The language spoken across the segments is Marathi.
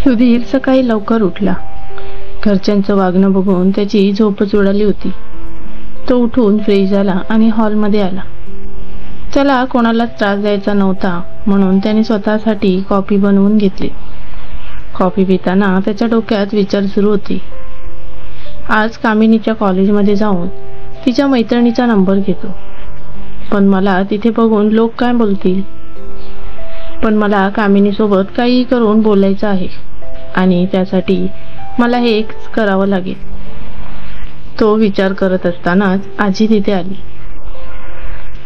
सुधीर सकाळी लवकर उठला. घरच्यांचं वागणं बघून त्याची झोपच उडाली होती. तो उठून फ्रेश झाला आणि हॉलमध्ये आला. त्याला कोणालाच त्रास द्यायचा नव्हता म्हणून त्याने स्वतःसाठी कॉफी बनवून घेतली. कॉफी पिताना त्याच्या डोक्यात विचार सुरू होते. आज कामिनीच्या कॉलेजमध्ये जाऊन तिच्या मैत्रिणीचा नंबर घेतो. पण मला तिथे बघून लोक काय बोलतील. पण मला कामिनीसोबत काही करून बोलायचं आहे आणि त्यासाठी मला हेच करावं लागेल. तो विचार करत असतानाच आजी तिथे आली.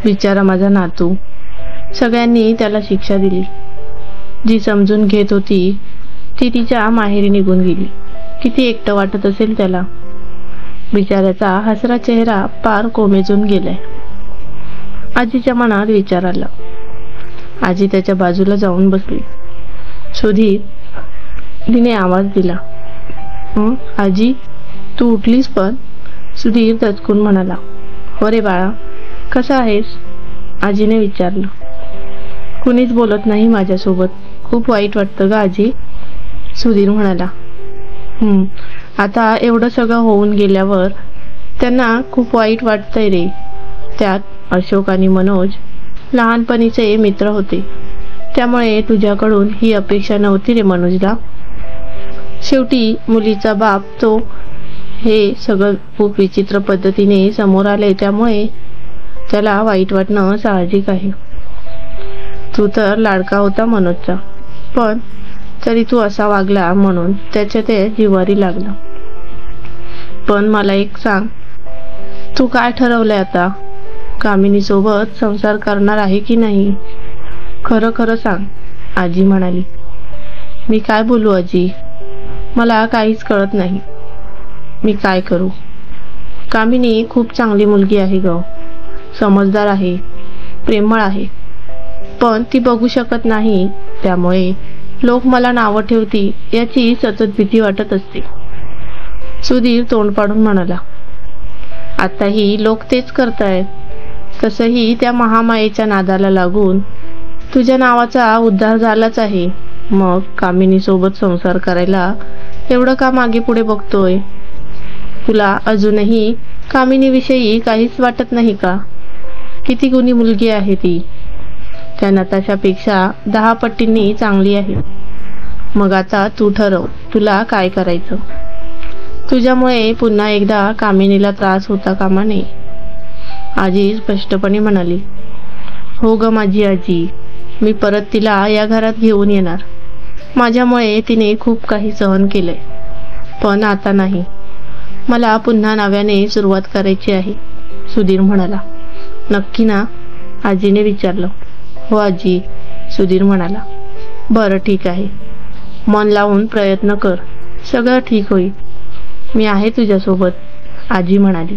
बिचारा माझा नातू. सगळ्यांनी त्याला शिक्षा दिली. जी समजून घेत होती ती तिच्या माहेरी निघून गेली. किती एकटं वाटत असेल त्याला. बिचाऱ्याचा हसरा चेहरा पार कोमेजून गेलाय. आजीच्या मनात विचार आला. आजी त्याच्या बाजूला जाऊन बसली. सुधीर, तिने आवाज दिला. आजी, तू उठलीस पण? सुधीर दचकून म्हणाला. हो रे बाळा, कसा आहेस? आजीने विचारलं. कुणीच बोलत नाही माझ्यासोबत. खूप वाईट वाटतं ग आजी. सुधीर म्हणाला. आता एवढं सगळं होऊन गेल्यावर त्यांना खूप वाईट वाटतंय रे. त्यात अशोक आणि मनोज लहानपणीचे मित्र होते. त्यामुळे तुझ्याकडून ही अपेक्षा नव्हती रे मनोजला. शेवटी मुलीचा बाप तो. हे सगळं खूप विचित्र पद्धतीने समोर आले त्यामुळे त्याला वाईट वाटणं साहजिक आहे. तू तर लाडका होता मनोजचा, पण तरी तू असा वागला म्हणून त्याच्या ते जिव्हारी लागला. पण मला एक सांग, तू काय ठरवलंय आता? कामिनी सोबत संसार करणार आहे की नाही? खरं खरं सांग, आजी म्हणाली. मी काय बोलू आजी? मला काहीच कळत नाही. मी काय करू? कामिनी खूप चांगली मुलगी आहे ग. समजदार आहे, प्रेमळ आहे. पण ती बघू शकत नाही, त्यामुळे लोक मला नावं ठेवतील याची सतत भीती वाटत असते. सुधीर तोंड पाडून म्हणाला. आताही लोक तेच करतायत. तसंही त्या महामायेच्या नादाला लागून तुझ्या नावाचा उद्धार झालाच आहे. मग कामिनी सोबत संसार करायला एवढं का मागे पुढे बघतोय? तुला अजूनही कामिनीविषयी काहीच वाटत नाही का? किती गुणी मुलगी आहे ती. त्या नताशापेक्षा 10 पटींनी चांगली आहे. मग आता तू ठरव, तुला काय करायचं. तुझ्यामुळे पुन्हा एकदा कामिनीला त्रास होता कामा नये. आजी स्पष्टपणे म्हणाली. हो ग माझी आजी, मी परत तिला या घरात घेऊन येणार. माझ्यामुळे तिने खूप काही सहन केलंय, पण आता नाही. मला पुन्हा नव्याने सुरुवात करायची आहे. सुधीर म्हणाला. नक्की ना? आजीने विचारलं. हो आजी, सुधीर म्हणाला. बरं ठीक आहे. मन लावून प्रयत्न कर, सगळं ठीक होईल. मी आहे तुझ्यासोबत, आजी म्हणाली.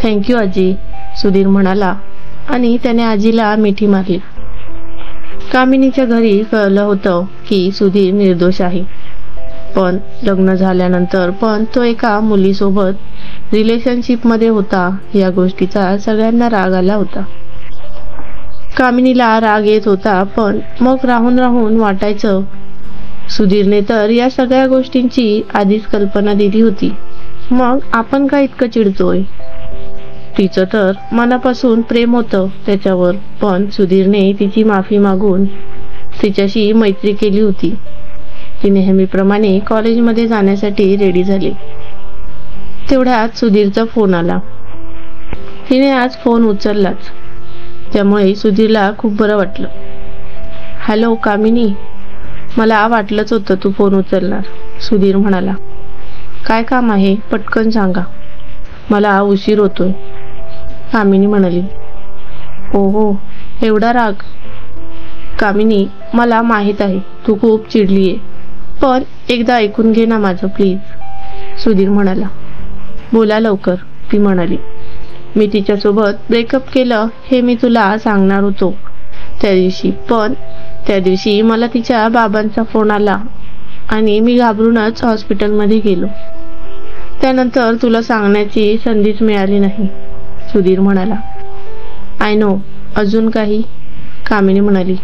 थँक्यू आजी, सुधीर म्हणाला आणि त्याने आजीला मिठी मारली. कामिनीच्या घरी कळलं होतं की सुधीर निर्दोष आहे. पण लग्न झाल्यानंतर पण तो एका मुलीसोबत रिलेशनशिपमध्ये होता या गोष्टीचा सगळ्यांना राग आला होता. कामिनीला राग येत होता, पण मग राहून राहून वाटायचं सुधीरने तर या सगळ्या गोष्टींची आधीच कल्पना दिली होती. मग आपण का इतकं चिडतोय? तिचं तर मनापासून प्रेम होतं त्याच्यावर, पण सुधीरने तिची माफी मागून तिच्याशी मैत्री केली होती. ती नेहमीप्रमाणे कॉलेजमध्ये जाण्यासाठी रेडी झाली. तेवढ्यात सुधीरचा फोन आला. तिने आज फोन उचललाच, त्यामुळे सुधीरला खूप बरं वाटलं. हॅलो कामिनी, मला वाटलंच होतं तू फोन उचलणार, सुधीर म्हणाला. काय काम आहे? पटकन सांगा, मला उशीर होतोय, कामिनी म्हणाली. हो, एवढा राग? कामिनी, मला माहित आहे तू खूप चिडलीये, पण एकदा ऐकून घे ना माझं प्लीज, सुधीर म्हणाला. बोला लवकर, ती म्हणाली. मी तिच्यासोबत ब्रेकअप केलं हे मी तुला सांगणार होतो त्या दिवशी, पण त्या दिवशी मला तिच्या बाबांचा फोन आला आणि मी घाबरूनच हॉस्पिटलमध्ये गेलो. त्यानंतर तुला सांगण्याची संधीच मिळाली नाही, सुधीर म्हणाला. I know. अजून काही? कामिनी म्हणाली.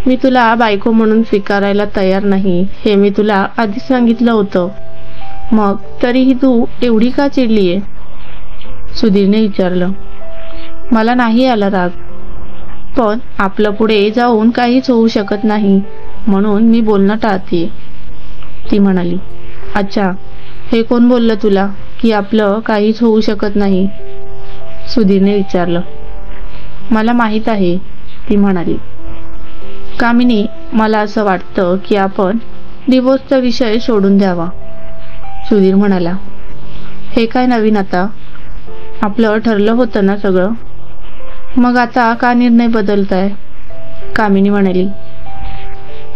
मी तुला बायको म्हणून स्वीकारायला तयार नाही हे मी तुला आधी सांगितलं होतं. मग तरीही तू एवढी का चिडलीये? सुधीरने विचारलं. मला नाही आला राग, पण आपलं पुढे जाऊन काहीच होऊ शकत नाही म्हणून मी बोलणं टाळतेय, ती म्हणाली. अच्छा, हे कोण बोललं तुला की आपलं काहीच होऊ शकत नाही? सुधीरने विचारलं. मला माहित आहे, ती म्हणाली. कामिनी, मला असं वाटतं की आपण डिवोर्सचा विषय सोडून द्यावा, सुधीर म्हणाला. हे काय नवीन आता? आपलं ठरलं होतं ना सगळं, मग आता का निर्णय बदलताय? कामिनी म्हणाली.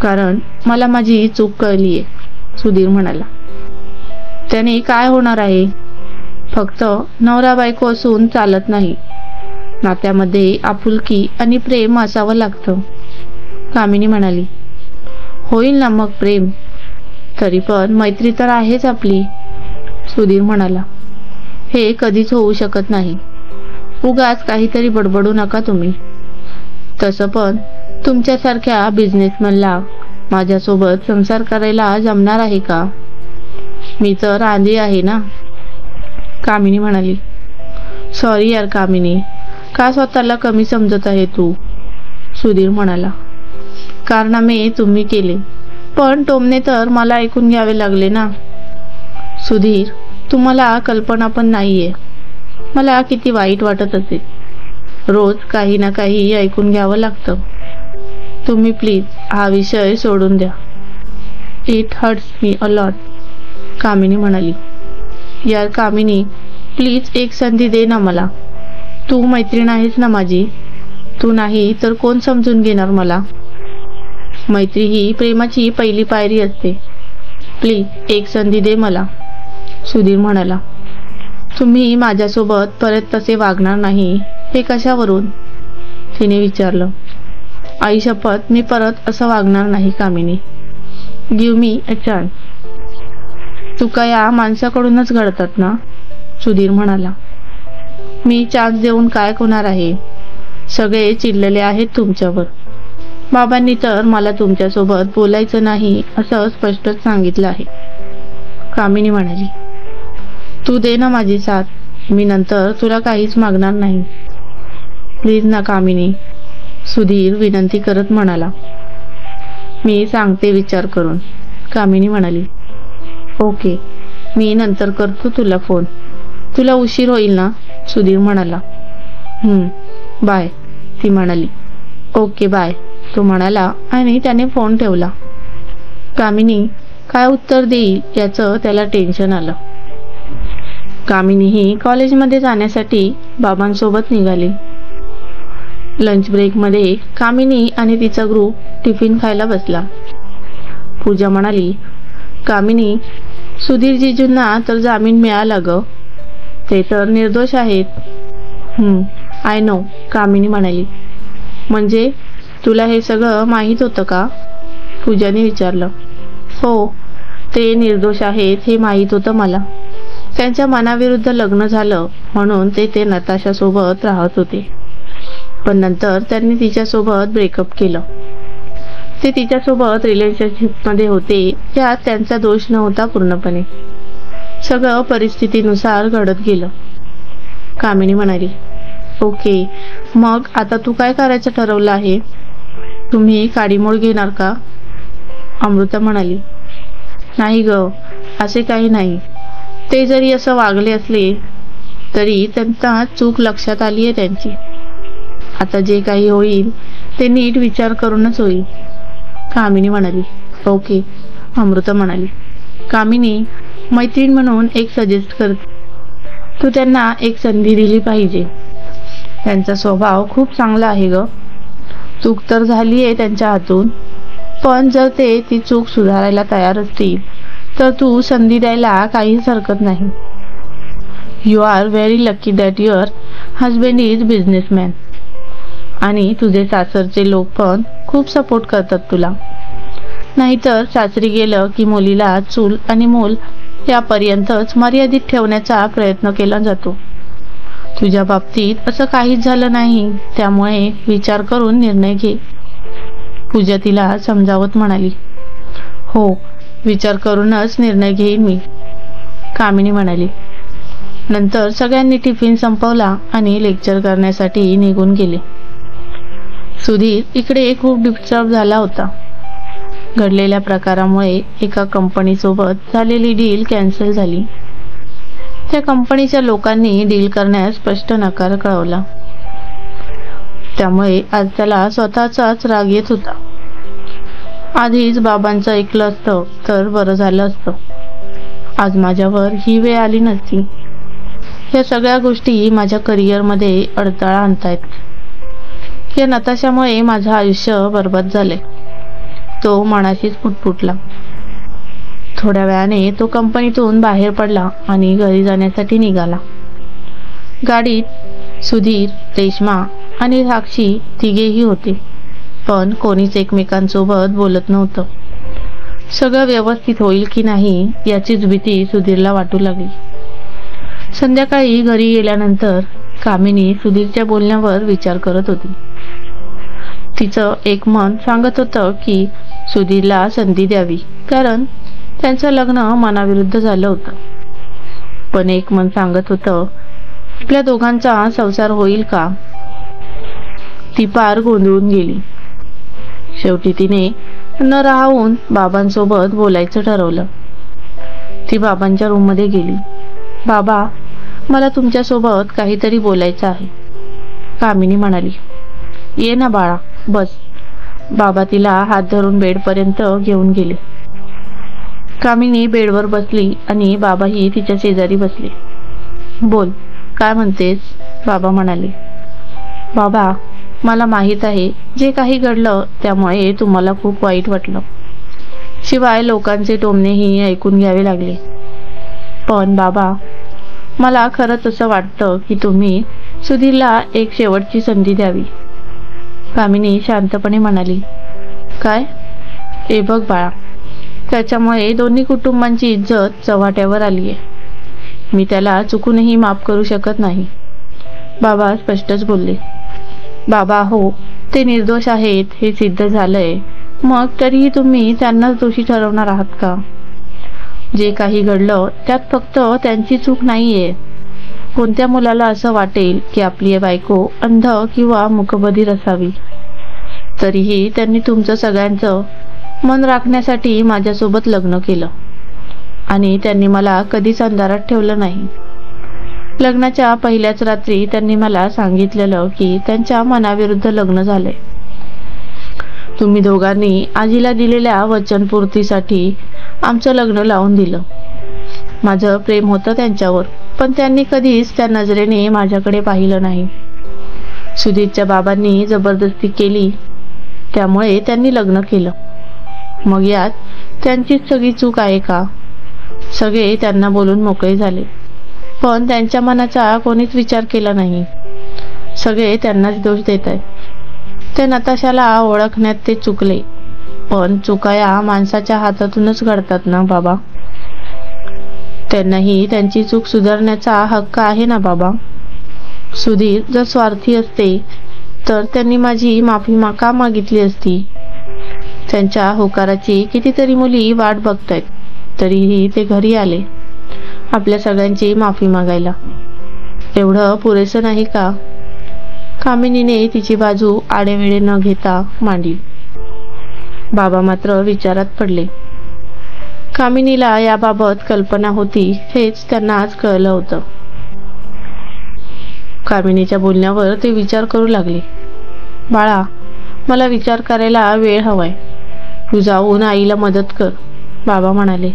कारण मला माझी चूक कळलीये, सुधीर म्हणाला. त्याने काय होणार आहे? फक्त नवरा बायको असून चालत नाही, नात्यामध्ये आपुलकी आणि प्रेम असावं लागतं, कामिनी म्हणाली. होईल ना मग प्रेम, तरी पण मैत्री तर आहेच आपली, सुधीर म्हणाला. हे कधीच होऊ शकत नाही. उगाच काहीतरी बडबडू नका तुम्ही. तसं पण तुमच्यासारख्या बिझनेसमॅनला माझ्यासोबत संसार करायला जमणार आहे का? मी तर आंधी आहे ना, कामिनी म्हणाली. सॉरी यार कामिनी, का स्वतःला कमी समजत आहे तू? सुधीर म्हणाला. कारनामे तुम्ही केले, पण टोमणे तर मला ऐकून घ्यावे लागले ना. सुधीर, तुम्हाला कल्पना पण नाहीये मला किती वाईट वाटत असेल. रोज काही ना काही ऐकून घ्यावं लागतं. तुम्ही प्लीज हा विषय सोडून द्या. It hurts me a lot, Kamini म्हणाली. यार कामिनी, प्लीज एक संधी दे ना मला. तू मैत्रीण आहेस ना माझी. तू नाही तर कोण समजून घेणार मला? मैत्री ही प्रेमाची पहिली पायरी असते. प्लीज एक संधी दे मला, सुधीर म्हणाला. तुम्ही माझ्यासोबत परत तसे वागणार नाही हे कशावरून? तिने विचारलं. आई शपथ, मी परत असं वागणार नाही कामिनी. Give me a chance. चुका या माणसाकडूनच घडतात ना, सुधीर म्हणाला. मी चान्स देऊन काय होणार आहे? सगळे चिडलेले आहेत तुमच्यावर. बाबांनी तर मला तुमच्यासोबत बोलायचं नाही असं स्पष्टच सांगितलं आहे, कामिनी म्हणाली. तू दे ना माझी साथ, मी नंतर तुला काहीच मागणार नाही. प्लीज ना कामिनी, सुधीर विनंती करत म्हणाला. मी सांगते विचार करून, कामिनी म्हणाली. ओके, मी नंतर करतो तुला फोन. तुला उशीर होईल ना, सुधीर म्हणाला. बाय, ती म्हणाली. ओके बाय, तो म्हणाला आणि त्याने फोन ठेवला. कामिनी काय उत्तर देईल याचं त्याला टेन्शन आलं. कामिनीही कॉलेजमध्ये जाण्यासाठी बाबांसोबत निघाली. लंच ब्रेकमध्ये कामिनी आणि तिचा ग्रुप टिफिन खायला बसला. पूजा म्हणाली. कामिनी, सुधीर जीजूंना तर जामीन मिळाला ग, ते तर निर्दोष आहेत. आय नो, कामिनी म्हणाली. म्हणजे तुला हे सगळं माहीत होतं का? पूजाने विचारलं. हो, ते निर्दोष आहेत हे माहीत होतं मला. त्यांच्या मनाविरुद्ध लग्न झालं म्हणून ते नताशासोबत राहत होते, पण नंतर त्यांनी तिच्यासोबत ब्रेकअप केलं. ते तिच्यासोबत रिलेशनशिपमध्ये होते यात त्यांचा दोष नव्हता पूर्णपणे. सगळं परिस्थितीनुसार घडत गेलं, कामिनी म्हणाली. ओके, मग आता तू काय करायचं ठरवलं आहे? तुम्ही काडीमोड घेणार का? अमृता म्हणाली. नाही ग, असे काही नाही. ते जरी असं वागले असले तरी त्यांना चूक लक्षात आली आहे त्यांची. आता जे काही होईल ते नीट विचार करूनच होईल, कामिनी म्हणाली. ओके, अमृता म्हणाली. कामिनी, मैत्रीण म्हणून एक सजेस्ट करते. तू त्यांना एक संधी दिली पाहिजे. त्यांचा स्वभाव खूप चांगला आहे ग. चूक तर झाली आहे त्यांच्या हातून, पण जर ते ती चूक सुधारायला तयार असतील तर तू संधी द्यायला काहीच हरकत नाही. You are very lucky that your husband is businessman. आणि तुझे सासरचे लोक पण खूप सपोर्ट करतात तुला. नाहीतर सासरी गेलं की मुलीला चूल आणि मूल यापर्यंतच मर्यादित ठेवण्याचा प्रयत्न केला जातो. तुझ्या बाबतीत असं काहीच झालं नाही, त्यामुळे विचार करून निर्णय घे. पूजा तिला समजावत म्हणाली. हो, विचार करूनच निर्णय घेईन मी, कामिनी म्हणाली. नंतर सगळ्यांनी टिफिन संपवला आणि लेक्चर करण्यासाठी निघून गेले. सुधीर इकडे खूप डिस्टर्ब झाला होता. घडलेल्या प्रकारामुळे एका कंपनीसोबत झालेली डील कॅन्सल झाली. त्या कंपनीच्या लोकांनी डील करण्यास स्पष्ट नकार कळवला. त्यामुळे आज त्याला स्वतःचाच राग येत होता. आधीच बाबांचं ऐकलं असतं तर बरं झालं असतं. आज माझ्यावर ही वेळ आली नसती. या सगळ्या गोष्टी माझ्या करिअरमध्ये अडथळा आणतायत. या नताशामुळे माझं आयुष्य बरबाद झाले, तो मनाशीच पुटपुटला. थोड्या वेळाने तो कंपनीतून बाहेर पडला आणि घरी जाण्यासाठी निघाला. गाडीत सुधीर, रेश्मा आणि साक्षी तिघेही होते, पण कोणीच एकमेकांसोबत बोलत नव्हतं. सगळं व्यवस्थित होईल की नाही याचीच भीती सुधीरला वाटू लागली. संध्याकाळी घरी गेल्यानंतर कामिनी सुधीरच्या बोलण्यावर विचार करत होती. तिचं एक मन सांगत होतं की सुधीरला संधी द्यावी, कारण त्यांचं लग्न मनाविरुद्ध झालं होतं. पण एक मन सांगत होतं आपल्या दोघांचा संसार होईल का. ती पार गोंधळून गेली. शेवटी तिने न राहून बाबांसोबत बोलायचं ठरवलं. ती बाबांच्या रूममध्ये गेली. बाबा, मला तुमच्यासोबत काहीतरी बोलायचं आहे, कामिनी म्हणाली. ये ना बाळा, बस. बाबा तिला हात धरून बेडपर्यंत घेऊन गेले. कामिनी बेडवर बसली आणि बाबाही तिच्या शेजारी बसले. बोल, काय म्हणतेस, बाबा म्हणाले. बाबा, मला माहीत आहे जे काही घडलं त्यामुळे तुम्हाला खूप वाईट वाटलं. शिवाय लोकांचे टोमणेही ऐकून घ्यावे लागले. पण बाबा, मला खरंच असं वाटतं की तुम्ही सुधीरला एक शेवटची संधी द्यावी, कामिनी शांतपणे म्हणाली. काय? हे बघ बाळा, त्याच्यामुळे दोन्ही कुटुंबांची इज्जत चव्हाट्यावर आली आहे. मी त्याला चुकूनही माफ करू शकत नाही, बाबा स्पष्टच बोलले. बाबा, हो, ते निर्दोष आहेत हे सिद्ध झालंय, मग तरीही तुम्ही त्यांनाच दोषी ठरवणार आहात का. जे काही घडलं त्यात फक्त त्यांची चूक नाहीये. कोणत्या मुलाला असं वाटेल की आपली बायको अंध किंवा मूकबधीर असावी. तरीही त्यांनी तुमचं सगळ्यांचं मन राखण्यासाठी माझ्यासोबत लग्न केलं आणि त्यांनी मला कधीच अंधारात ठेवलं नाही. लग्नाच्या पहिल्याच रात्री त्यांनी मला सांगितलेलं की त्यांच्या मनाविरुद्ध लग्न झालंय. तुम्ही दोघांनी आजीला दिलेल्या वचनपूर्तीसाठी आमचं लग्न लावून दिलं. माझं प्रेम होतं त्यांच्यावर, पण त्यांनी कधीच त्या नजरेने माझ्याकडे पाहिलं नाही. सुधीरच्या बाबांनी जबरदस्ती केली, त्यामुळे त्यांनी लग्न केलं. मग यात त्यांचीच सगळी चूक आहे का. सगळे त्यांना बोलून मोकळे झाले, पण त्यांच्या मनाचा कोणीच विचार केला नाही. सगळे त्यांनाच दोष देत आहेत. ते नताशाला ओळखण्यात ते चुकले, पण चुका या माणसाच्या हातातूनच घडतात ना बाबा. त्यांनाही त्यांची चूक सुधारण्याचा हक्क आहे ना बाबा. सुधीर जर स्वार्थी असते तर त्यांनी माझी माफी का मागितली असती. त्यांच्या होकाराची कितीतरी मुली वाट बघतायत, तरीही ते घरी आले आपल्या सगळ्यांची माफी मागायला. एवढं पुरेसं नाही का. कामिनीने तिची बाजू आडेवेळे न घेता मांडली. बाबा मात्र विचारात पडले. कामिनीला याबाबत कल्पना होती हेच त्यांना आज कळलं होतं. कामिनीच्या बोलण्यावर ते विचार करू लागले. बाळा, मला विचार करायला वेळ हवाय. तू जाऊन आईला मदत कर, बाबा म्हणाले.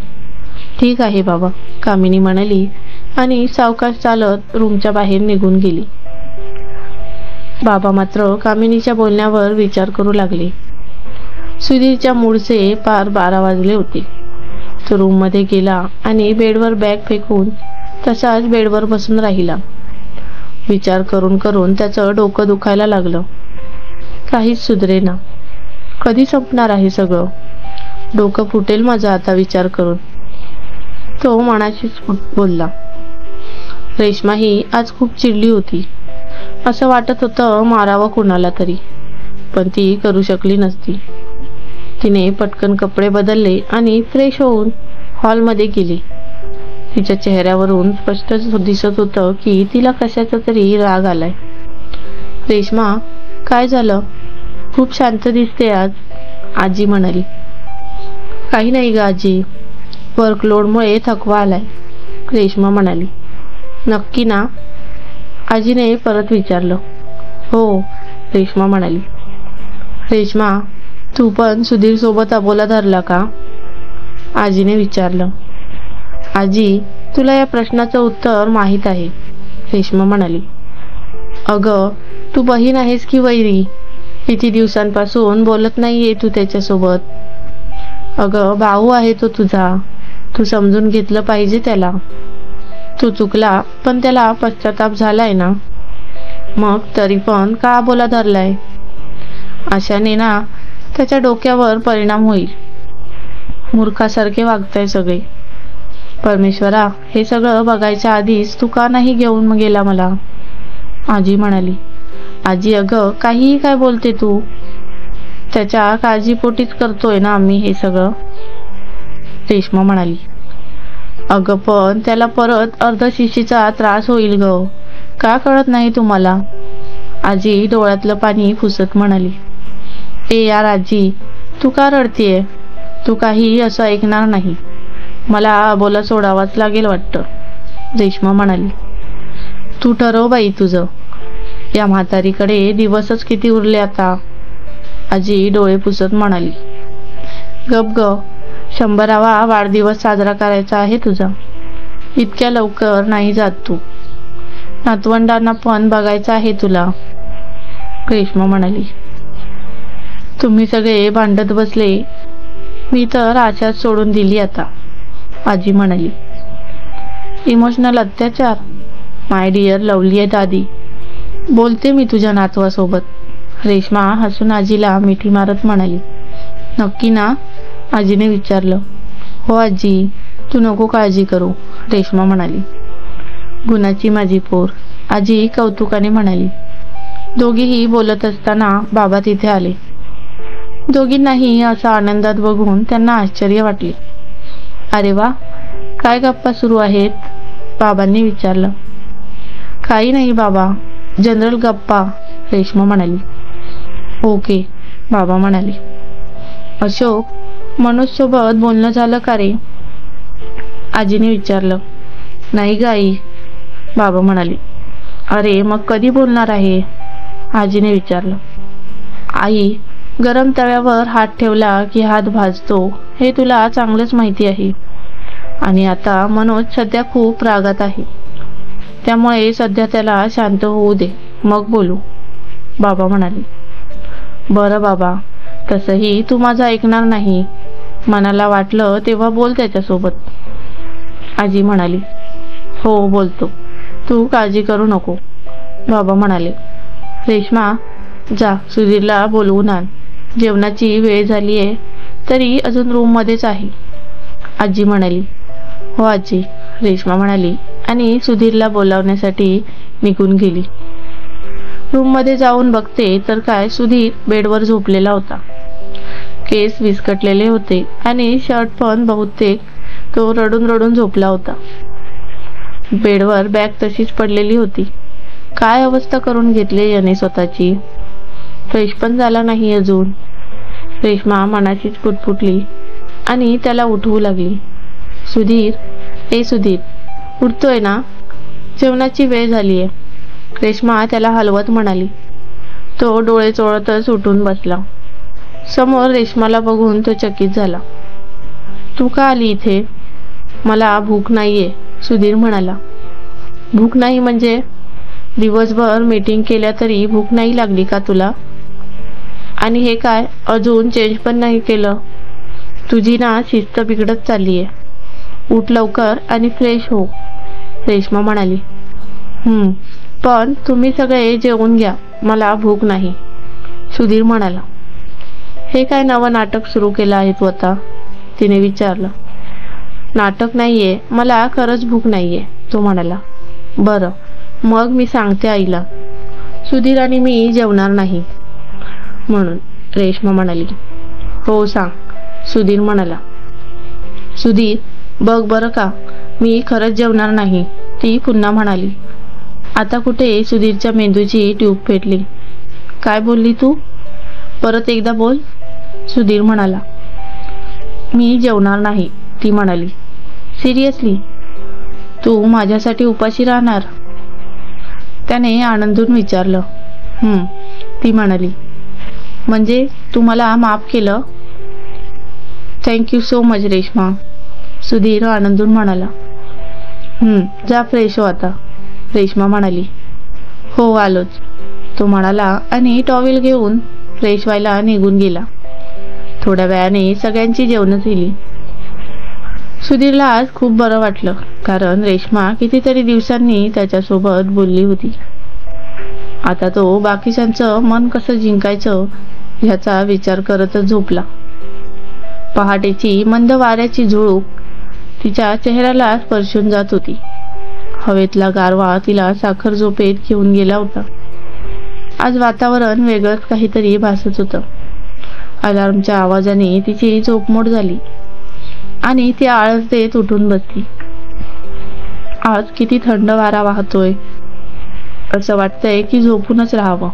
ठीक आहे बाबा, कामिनी म्हणाली आणि सावकाश चालत रूमच्या बाहेर निघून गेली. बाबा मात्र कामिनीच्या बोलण्यावर विचार करू लागले. सुधीरच्या मूडचे पार 12 वाजले होते. तो रूममध्ये गेला आणि बेडवर बॅग फेकून तसाच बेडवर बसून राहिला. विचार करून करून त्याचं डोकं दुखायला लागलं. काहीच सुधरेना. कधी संपणार आहे सगळं. डोकं फुटेल माझं आता विचार करून, तो मनाशीच बोलला. रेश्मा ही आज खूप चिडली होती. असं वाटत होतं मारावं कुणाला तरी, पण ती करू शकली नसती. तिने पटकन कपडे बदलले आणि फ्रेश होऊन हॉलमध्ये गेली. तिच्या चेहऱ्यावरून स्पष्ट दिसत होतं की तिला कशाचा तरी राग आलाय. रेश्मा, काय झालं? खूप शांत दिसते आज, आजी म्हणाली. काही नाही ग आजी, वर्कलोडमुळे थकवा आलाय, रेश्मा म्हणाली. नक्की ना? आजीने परत विचारलं. हो, रेश्मा म्हणाली. रेश्मा, तू पण सुधीर सोबत अबोला धरला का? आजीने विचारलं. आजी, तुला या प्रश्नाचं उत्तर माहीत आहे, रेश्मा म्हणाली. अगं, तू बहीण आहेस की वैरी? किती दिवसांपासून बोलत नाहीये तू त्याच्यासोबत. अगं, भाऊ आहे तो तुझा, तू समजून घेतलं पाहिजे त्याला. तू चुकला, पण त्याला पश्चाताप झालाय ना, मग तरी पण का बोला धरलाय? अशाने ना त्याच्या डोक्यावर परिणाम होईल. मूर्खासारखे वागताय सगळे. परमेश्वरा, हे सगळं बघायच्या आधीच तू का नाही घेऊन गेला मला? आजी म्हणाली. आजी, अगं काहीही काय बोलते तू? त्याच्या काळजीपोटीच करतोय ना आम्ही हे सगळं, रेश्मा म्हणाली. अगं पण त्याला परत अर्धशिशीचा त्रास होईल ग, का कळत नाही तुम्हाला? आजी डोळ्यातलं पाणी पुसत म्हणाली. ए यार आजी, तू का रडतीये? तू काही असं ऐकणार नाही. मला अबोला सोडावाच लागेल वाटतं, रेश्मा म्हणाली. तू ठरव बाई तुझं. या म्हातारीकडे दिवसच किती उरले आता, आजी डोळे पुसत म्हणाली. गप ग, 100वा वाढदिवस साजरा करायचा आहे तुझा. इतक्या लवकर नाही जात तू. नातवंडांना पण बघायचं आहे तुला, रेश्मा म्हणाली. तुम्ही सगळे भांडत बसले, मी तर आशाच सोडून दिली आता, आजी म्हणाली. इमोशनल अत्याचार? माय डिअर लवली दादी, बोलते मी तुझ्या नातवासोबत, रेश्मा हसून आजीला मिठी मारत म्हणाली. नक्की ना? आजीने विचारलं. हो आजी, तू नको काळजी करू, रेश्मा म्हणाली. गुणाची माझी पोर, आजी कौतुकाने म्हणाली. दोघीही बोलत असताना बाबा तिथे आले. दोघींनाही असा आनंदात बघून त्यांना आश्चर्य वाटले. अरे वा, काय गप्पा सुरू आहेत? बाबांनी विचारलं. काही नाही बाबा, जनरल गप्पा, रेश्मा म्हणाली. ओके, बाबा म्हणाले. अशोक, मनोज सोबत बोलणं झालं का रे? आजीने विचारलं. नाही ग आई, बाबा म्हणाले. अरे मग कधी बोलणार आहे? आजीने विचारलं. आई, गरम तव्यावर हात ठेवला की हात भाजतो हे तुला चांगलंच माहिती आहे. आणि आता मनोज सध्या खूप रागात आहे, त्यामुळे सध्या त्याला शांत होऊ दे, मग बोलू, बाबा म्हणाले. बरं बाबा, तसंही तू माझं ऐकणार नाही. मनाला वाटलं तेव्हा बोल त्याच्यासोबत, आजी म्हणाली. हो बोलतो, तू काळजी करू नको, बाबा म्हणाले. रेश्मा, जा सुधीरला बोलवून आण. जेवणाची वेळ झालीये तरी अजून रूममध्येच आहे, आजी म्हणाली. हो आजी, रेश्मा म्हणाली आणि सुधीरला बोलावण्यासाठी निघून गेली. रूममध्ये जाऊन बघते तर काय, सुधीर बेडवर झोपलेला होता. केस विस्कटलेले होते आणि शर्ट पण बहुतेक तो रडून रडून झोपला होता. बेडवर बॅग तशीच पडलेली होती. काय अवस्था करून घेतली याने स्वतःची. फ्रेश पण झाला नाही अजून. रेश्मा मनाशीच पुटपुटली आणि त्याला उठवू लागली. सुधीर, ए सुधीर, उठतोय ना? जेवणाची वेळ झालीये, रेश्मा त्याला हलवत म्हणाली. तो डोळे चोळतच उठून बसला. समोर रेश्माला बघून तो चकित झाला. तू का आली इथे? मला भूक नाहीये, सुधीर म्हणाला. भूक नाही म्हणजे? दिवसभर मीटिंग केल्या तरी भूक नाही लागली का तुला? आणि हे काय, अजून चेंज पण नाही केलं? तुझी ना शिस्त बिघडत चाललीये. उठ लवकर आणि फ्रेश हो, रेश्मा म्हणाली. पण तुम्ही सगळे जेवून घ्या, मला भूक नाही, सुधीर म्हणाला. हे काय नवं नाटक सुरू केलं आहे तू आता? तिने विचारलं. नाटक नाहीये, मला खरंच भूक नाहीये, तो म्हणाला. बरं, मग मी सांगते आईला, सुधीर आणि मी जेवणार नाही म्हणून, रेश्मा म्हणाली. हो सांग, सुधीर म्हणाला. सुधीर, बघ बरं का, मी खरंच जेवणार नाही, ती पुन्हा म्हणाली. आता कुठे सुधीरच्या मेंदूची ट्यूब पेटली. काय बोलली तू? परत एकदा बोल, सुधीर म्हणाला. मी जेवणार नाही, ती म्हणाली. सिरियसली? तू माझ्यासाठी उपाशी राहणार? त्याने आनंदून विचारलं. ती म्हणाली. म्हणजे तू मला माफ केलं? Thank you so much Reshma, Sudhir आनंदून म्हणाला. जा फ्रेश हो आता, रेश्मा म्हणाली. हो आलोच, तो म्हणाला आणि टॉवेल घेऊन फ्रेश व्हायला निघून गेला. थोड्या वेळाने सगळ्यांची जेवणं झाली. सुधीरला आज खूप बरं वाटलं, कारण रेश्मा कितीतरी दिवसांनी त्याच्यासोबत बोलली होती. आता तो बाकीच्यांचं मन कसं जिंकायचं ह्याचा विचार करतच झोपला. पहाटेची मंद वाऱ्याची झुळूक तिच्या चेहऱ्याला स्पर्शून जात होती. हवेतला गारवा तिला साखर झोपेत घेऊन गेला होता. आज वातावरण वेगळंच काहीतरी भासत होतं. अलार्मच्या आवाजाने तिची झोपमोड झाली आणि ती आळस देत उठून बसली. आज किती थंड वारा वाहतोय, असं वाटतंय की झोपूनच राहावं.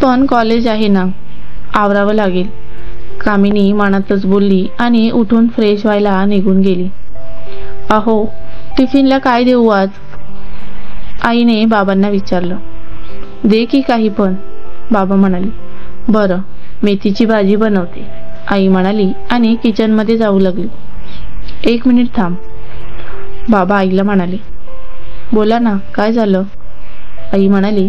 पण कॉलेज आहे ना, आवरावं लागेल, कामिनी मनातच बोलली आणि उठून फ्रेश व्हायला निघून गेली. अहो, टिफिनला काय देऊ आज? आईने बाबांना विचारलं. दे की काही पण, बाबा म्हणाले. बरं, मेथीची भाजी बनवते, आई म्हणाली आणि किचनमध्ये जाऊ लागली. 1 मिनिट थांब, बाबा आईला म्हणाले. बोला ना, काय झालं? आई म्हणाली.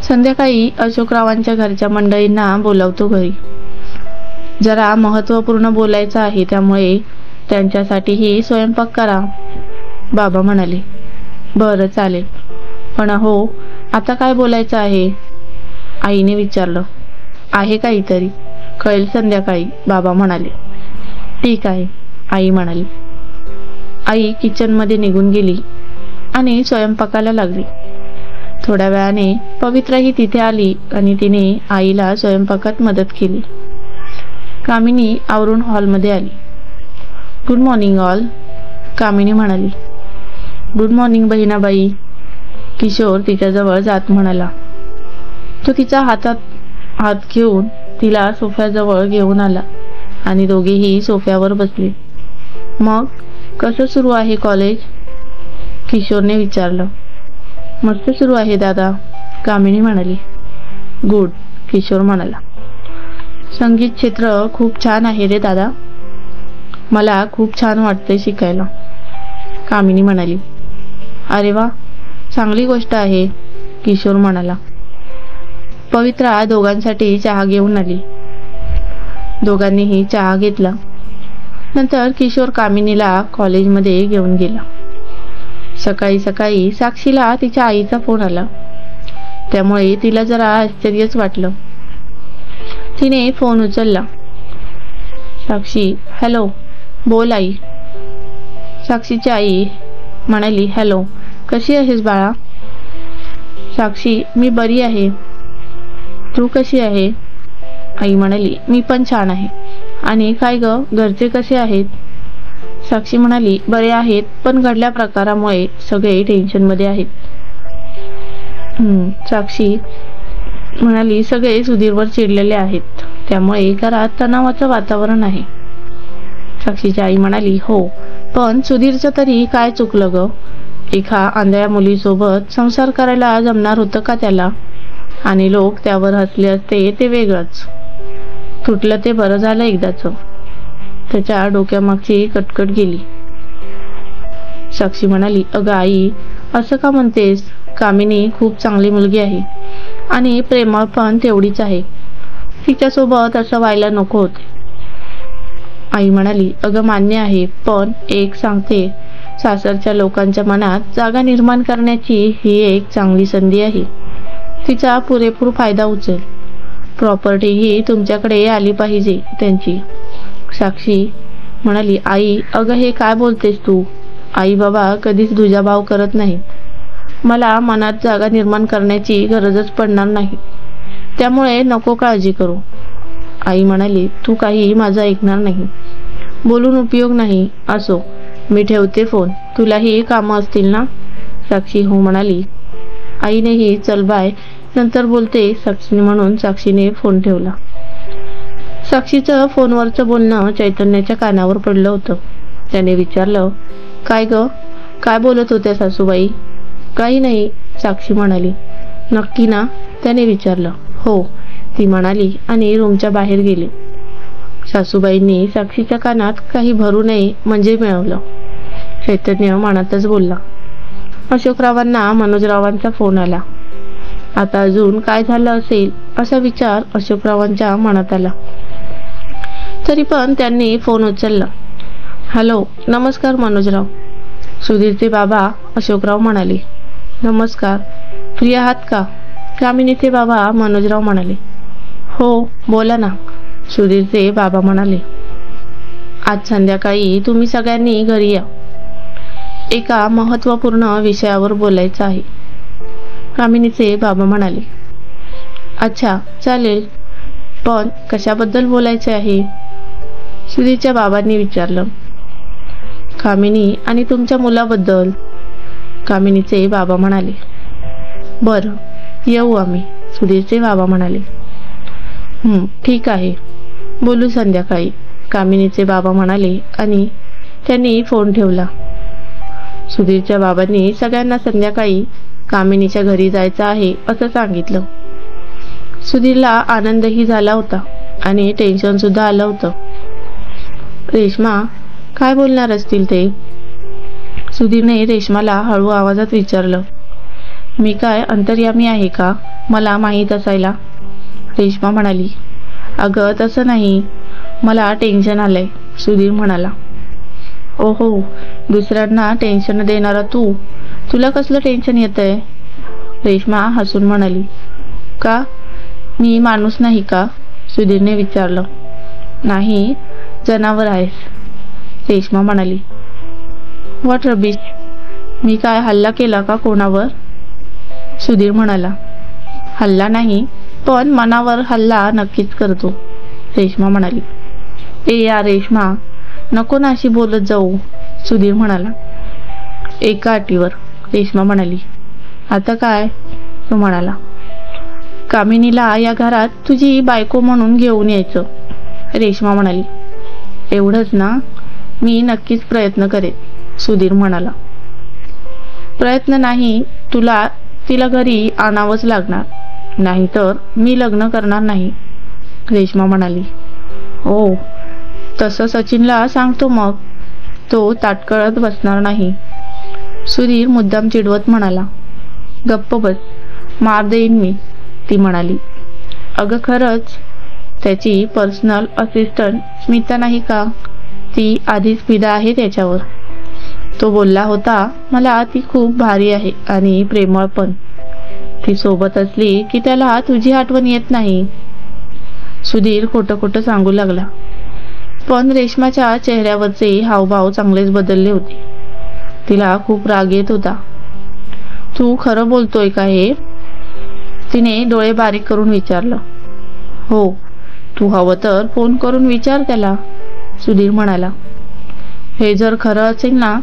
संध्याकाळी अशोकरावांच्या घरच्या मंडळींना बोलावतो घरी. जरा महत्त्वपूर्ण बोलायचं आहे, त्यामुळे त्यांच्यासाठीही स्वयंपाक करा, बाबा म्हणाले. बरं चालेल, पण अहो आता काय बोलायचं आहे? आईने विचारलं. आहे काहीतरी, कळेल संध्याकाळी, बाबा म्हणाले. ठीक आहे, आई म्हणाली. आई किचनमध्ये निघून गेली आणि स्वयंपाकाला लागली. थोड्या वेळाने पवित्राही तिथे आली आणि तिने आईला स्वयंपाकात मदत केली. कामिनी आवरून हॉलमध्ये आली. गुड मॉर्निंग ऑल, कामिनी म्हणाली. गुड मॉर्निंग बहिणाबाई, किशोर तिच्याजवळ जात म्हणाला. तो तिचा हातात हात घेऊन तिला सोफ्याजवळ घेऊन आला आणि दोघेही सोफ्यावर बसले. मग कसं सुरू आहे कॉलेज? किशोरने विचारलं. मस्त सुरू आहे दादा, कामिनी म्हणाली. गुड, किशोर म्हणाला. संगीत क्षेत्र खूप छान आहे रे दादा, मला खूप छान वाटतंय शिकायला, कामिनी म्हणाली. अरे वा, चांगली गोष्ट आहे, किशोर म्हणाला. पवित्रा दोघांसाठी चहा घेऊन आली. दोघांनीही चहा घेतला. नंतर किशोर कामिनीला कॉलेजमध्ये घेऊन गेला. सकाळी सकाळी साक्षीला तिच्या आईचा फोन आला, त्यामुळे तिला जरा आश्चर्यच वाटलं. तिने फोन उचलला. साक्षी, हॅलो, बोल आई. साक्षीची आई म्हणाली. हॅलो, कशी आहेस बाळा? साक्षी, मी बरी आहे, तू कशी आहे? आई म्हणाली. मी पण छान आहे. आणि काय ग, घरचे कसे आहेत? साक्षी म्हणाली. बरे आहेत, पण घडल्या प्रकारामुळे सगळे टेन्शनमध्ये आहेत. साक्षी म्हणाली. सगळे सुधीरवर चिडलेले आहेत, त्यामुळे घरात तणावाचं वातावरण आहे. साक्षीची आई म्हणाली. हो, पण सुधीरचं तरी काय चुकलं ग? एका आंधळ्या मुलीसोबत संसार करायला जमणार होतं का त्याला? आणि लोक त्यावर हसले असते ते वेगळंच. तुटलं ते बरं झालं एकदाच. त्याच्या डोक्यामागची कटकट गेली. साक्षी म्हणाली. अगं आई, असं का म्हणतेस? कामिनी खूप चांगली मुलगी आहे आणि प्रेमळ पण तेवढीच आहे. तिच्यासोबत असं व्हायला नको होते. आई म्हणाली. अगं मान्य आहे, पण एक सांगते, सासरच्या लोकांच्या मनात जागा निर्माण करण्याची ही एक चांगली संधी आहे. तिचा पुरेपूर फायदा उचल. प्रॉपर्टी ही तुमच्याकडे आली पाहिजे त्यांची. साक्षी म्हणाली. आई, अगं हे काय बोलतेस तू? आई बाबा कधीच दुजाभाव करत नाहीत. मला मनात जागा निर्माण करण्याची गरजच पडणार नाही, त्यामुळे नको काळजी करू. आई म्हणाली, तू काही माझं ऐकणार नाही. बोलून उपयोग नाही. असो, मी ठेवते फोन. तुलाही कामं असतील ना? साक्षी हो म्हणाली. आईनेही चल बाय, नंतर बोलते साक्षीने म्हणून साक्षीने फोन ठेवला. साक्षीचं फोनवरचं बोलणं चैतन्याच्या कानावर पडलं होतं. त्याने विचारलं, काय ग, काय बोलत होत्या सासूबाई? काही नाही, साक्षी म्हणाली. नक्की ना? त्याने विचारलं. हो, ती म्हणाली आणि रूमच्या बाहेर गेली. सासूबाईंनी साक्षीच्या कानात काही भरू नये म्हणजे मिळवलं. चैतन्य मनातच बोलला. अशोकरावांना मनोजरावांचा फोन आला. आता अजून काय झालं असेल असा विचार अशोकरावांच्या मनात आला. तरी पण त्यांनी फोन उचलला. हॅलो, नमस्कार मनोजराव. सुधीरचे बाबा अशोकराव म्हणाले. नमस्कार, फ्री आहात का? कामिनीचे बाबा मनोजराव म्हणाले. हो, बोला ना, सुधीरचे बाबा म्हणाले. आज संध्याकाळी तुम्ही सगळ्यांनी घरी या. एका महत्त्वपूर्ण विषयावर बोलायचं आहे, कामिनीचे बाबा म्हणाले. अच्छा, चालेल, पण कशाबद्दल बोलायचे आहे? सुधीरच्या बाबांनी विचारलं. कामिनी आणि तुमच्या मुलाबद्दल, कामिनीचे बाबा म्हणाले. बरं, येऊ आम्ही, सुधीरचे बाबा म्हणाले. ठीक आहे, बोलू संध्याकाळी, कामिनीचे बाबा म्हणाले आणि त्यांनी फोन ठेवला. सुधीरच्या बाबांनी सगळ्यांना संध्याकाळी कामिनीच्या घरी जायचं आहे असं सांगितलं. सुधीरला आनंदही झाला होता आणि टेन्शन सुद्धा आलं होतं. रेश्मा, काय बोलणार असतील ते? सुधीरने रेश्माला हळू आवाजात विचारलं. मी काय अंतर्यामी आहे का, मला माहीत असायला? रेश्मा म्हणाली. अगं तसं नाही, मला टेन्शन आलंय, सुधीर म्हणाला. ओहो, दुसऱ्यांना टेन्शन देणारा तू, तुला कसलं टेन्शन येतंय? रेश्मा हसून म्हणाली. का, मी माणूस नाही का? सुधीरने विचारलं. नाही, जनावर आहेस, रेश्मा म्हणाली. व्हॉट रबिश, मी काय हल्ला केला का कोणावर? सुधीर म्हणाला. हल्ला नाही, पण मनावर हल्ला नक्कीच करतो, रेश्मा म्हणाली. ए या रेश्मा, नको ना अशी बोलत जाऊ, सुधीर म्हणाला. एका अटीवर, रेश्मा म्हणाली. आता काय? तो म्हणाला. कामिनीला या घरात तुझी बायको म्हणून घेऊन यायचं, रेश्मा म्हणाली. एवढंच ना? मी नक्कीच प्रयत्न करेन, सुधीर म्हणाला. प्रयत्न नाही, तिला घरी आणावंच लागणार, नाहीतर मी लग्न करणार नाही, रेश्मा म्हणाली. ओ, तसं सचिनला सांगतो मग, तो ताटकळत बसणार नाही, सुधीर मुद्दाम चिडवत म्हणाला. गप्प बस, मार देईन मी, ती म्हणाली. अगं खरंच, त्याची पर्सनल असिस्टंट स्मिता नाही का, ती आधीच फिदा आहे त्याच्यावर. तो बोलला होता मला ती खूप भारी आहे आणि प्रेमळ पण. ती सोबत असली की त्याला तुझी आठवण येत नाही. सुधीर खोटं खोटं सांगू लागला. पण रेश्माच्या चेहऱ्यावरचे हावभाव चांगलेच बदलले होते. तिला खूप राग येत होता. तू खरं बोलतोय का हे? तिने डोळे बारीक करून विचारलं. हो, तू हवं तर फोन करून विचार त्याला, सुधीर म्हणाला. हे जर खरं असेल ना,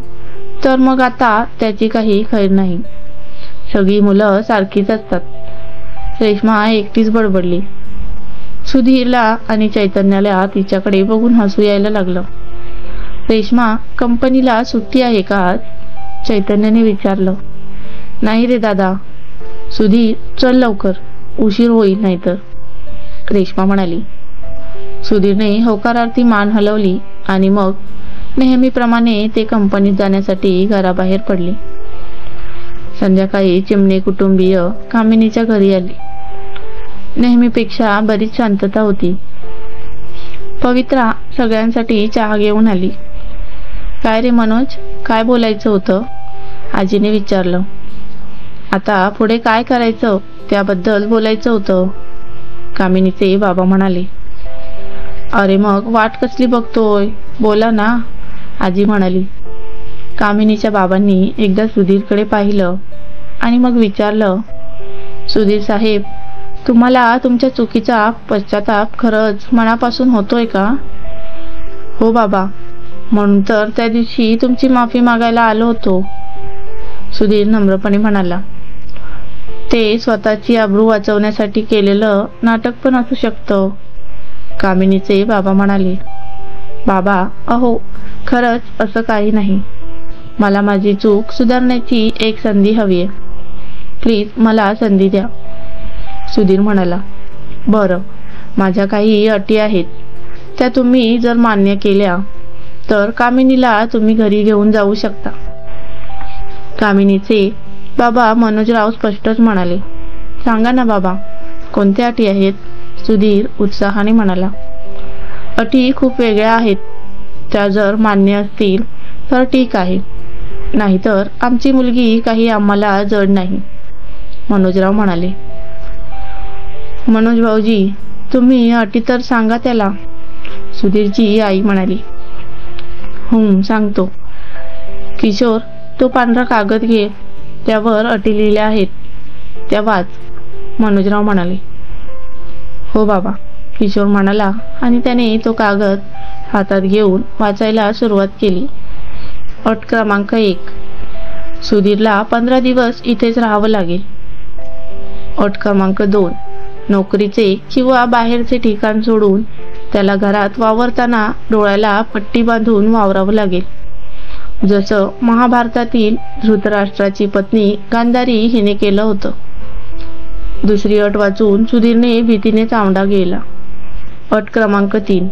तर मग आता त्याची काही खैर नाही. सगळी मुलं सारखीच असतात, रेश्मा एकटीच बडबडली. सुधीरला आणि चैतन्याला तिच्याकडे बघून हसू यायला लागलं. रेश्मा, कंपनीला सुट्टी आहे का आज? चैतन्याने विचारलं. नाही रे दादा. सुधीर, चल लवकर, उशीर होईल नाहीतर, रेश्मा म्हणाली. सुधीरने होकारार्थी मान हलवली आणि मग नेहमीप्रमाणे ते कंपनीत जाण्यासाठी घराबाहेर पडले. संध्याकाळी चिमणे कुटुंबीय कामिनीच्या घरी आली. नेहमीपेक्षा बरीच शांतता होती. पवित्रा सगळ्यांसाठी चहा घेऊन आली. काय रे मनोज, काय बोलायचं होतं? आजीने विचारलं. आता पुढे काय करायचं त्याबद्दल बोलायचं होतं, कामिनीचे बाबा म्हणाले. अरे मग वाट कसली बघतोय, बोला ना, आजी म्हणाली. कामिनीच्या बाबांनी एकदा सुधीरकडे पाहिलं आणि मग विचारलं. सुधीर साहेब, तुम्हाला तुमच्या चुकीचा पश्चाताप खरंच मनापासून होतोय का? हो बाबा, म्हणून तर त्या दिवशी तुमची माफी मागायला आलो होतो, सुधीर नम्रपणे म्हणाला. ते स्वतःची आबरू वाचवण्यासाठी केलेलं नाटक पण असू शकतं, कामिनीचे बाबा म्हणाले. बाबा, अहो खरंच असं काही नाही. मला माझी चूक सुधारण्याची एक संधी हवी आहे. प्लीज मला संधी द्या, सुधीर म्हणाला. बरं, माझ्या काही अटी आहेत. त्या तुम्ही जर मान्य केल्या तर कामिनीला तुम्ही घरी घेऊन जाऊ शकता. कामिनीचे बाबा मनोजराव स्पष्टच म्हणाले. सांगा ना बाबा, कोणत्या अटी आहेत? सुधीर उत्साहाने म्हणाला. अटी खूप वेगळ्या आहेत. त्या जर मान्य असतील तर ठीक आहे, नाहीतर आमची मुलगी काही आम्हाला जड नाही, मनोजराव म्हणाले. मनोज भाऊजी, तुम्ही अटी तर सांगा त्याला, सुधीरची आई म्हणाली. सांगतो. किशोर, तो पांढरा कागद घे, त्यावर अटी लिहिल्या आहेत, त्या वाच, मनोजराव म्हणाले. हो बाबा, किशोर म्हणाला आणि त्याने तो कागद हातात घेऊन वाचायला सुरुवात केली. अट क्रमांक 1, सुधीरला 15 दिवस इथेच राहावं लागेल. अट क्रमांक 2, नोकरीचे किंवा बाहेरचे ठिकाण सोडून त्याला घरात वावरताना डोळ्याला पट्टी बांधून वावरावं लागेल, जसं महाभारतातील धृतराष्ट्राची पत्नी गांधारी हिने केलं होतं. दुसरी अट वाचून सुधीरने भीतीने चावडा गेला. अट क्रमांक 3,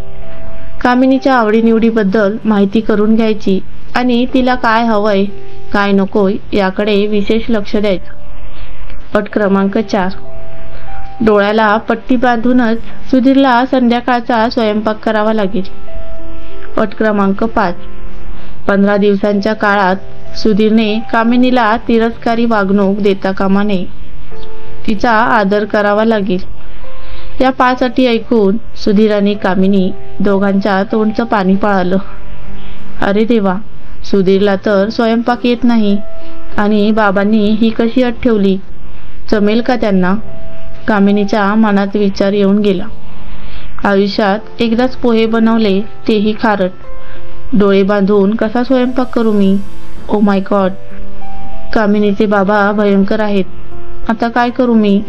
कामिनीच्या आवडीनिवडीबद्दल माहिती करून घ्यायची आणि तिला काय हवंय काय नकोय याकडे विशेष लक्ष द्यायचं. अट क्रमांक 4, डोळ्याला पट्टी बांधूनच सुधीरला संध्याकाळचा स्वयंपाक करावा लागेल. अट क्रमांक 5, 15 दिवसांच्या काळात सुधीरने कामिनीला तिरस्कारी वागणूक देता कामा नये, तिचा आदर करावा लागेल. या 5 अटी ऐकून सुधीर आणि कामिनी दोघांच्या तोंडचं पाणी पळालं. अरे देवा, सुधीरला तर स्वयंपाक येत नाही आणि बाबांनी ही कशी अट ठेवली, जमेल का त्यांना? कामिनीच्या मनात विचार येऊन गेला. आयुष्यात एकदाच पोहे बनवले, तेही खारट. डोळे बांधून कसा स्वयंपाक करू मी? ओ माय गॉड, कामिनीचे बाबा भयंकर आहेत. आता काय करू मी?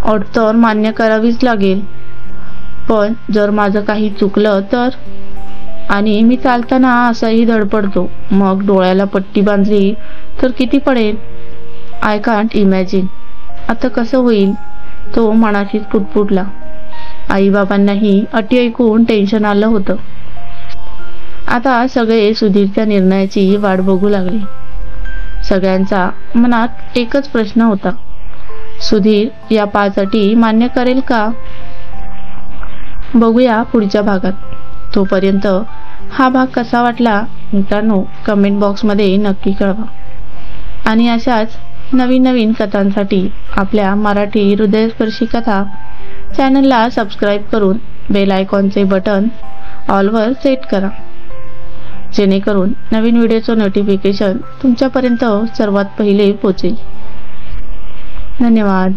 अट तर मान्य करावीच लागेल, पण जर माझं काही चुकलं तर? आणि मी चालताना असाही धडपडतो, मग डोळ्याला पट्टी बांधली तर किती पडेल? I can't imagine. आता कसं होईल? तो मनाशीच पुटपुटला. आईबाबांनाही अटी ऐकून टेन्शन आलं होतं. आता सगळे सुधीरच्या निर्णयाची वाट बघू लागले. सगळ्यांचा मनात एकच प्रश्न होता, सुधीर या 5 अटी मान्य करेल का? बघूया पुढच्या भागात. तोपर्यंत हा भाग कसा वाटला मित्रांनो, कमेंट बॉक्समध्ये नक्की कळवा. आणि अशाच नवीन नवीन कथांसाठी आपल्या मराठी हृदयस्पर्शी कथा चॅनलला सबस्क्राईब करून बेल आयकॉनचे बटन ऑलवर सेट करा, जेणेकरून नवीन व्हिडिओचं नोटिफिकेशन तुमच्यापर्यंत सर्वात पहिले पोहोचेल. धन्यवाद.